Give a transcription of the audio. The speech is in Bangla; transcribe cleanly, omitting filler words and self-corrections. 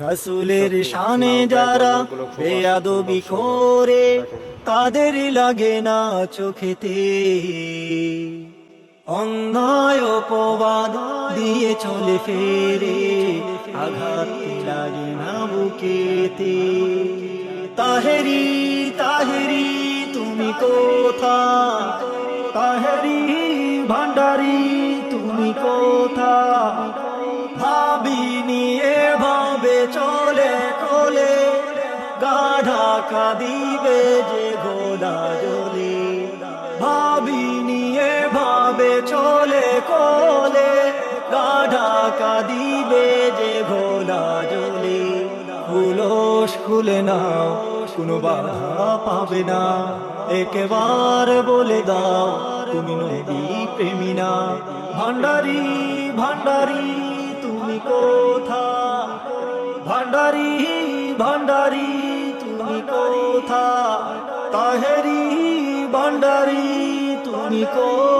রাসূলের শানে যারা বেয়াদবি করে তাদের লাগে না চোখেতে, অন্যায় অপবাদ দিয়ে চলে ফেরে আঘাত লাগে না বুকেতে। তাহেরি তাহেরি তুমি কোথা, তাহেরি ভান্ডারি তুমি কোথা, ভাবিনি এভাবে চলে কোলে গাঢা দিবে যে ঘোড়া জলে, ভাবিনি এভাবে চলে কোলে গাঢা দিবে যে ঘোড়া জলে। খুলস খুলে নাও কোনো বাধা পাবে না, একবার বলে দাও তুমি নবী প্রেমী না। ভান্ডারি ভান্ডারি তুমি কোথা, ভান্ডারি ভান্ডারি তুমি কোথা, তাহেরি ভান্ডারি তুমি কোথা।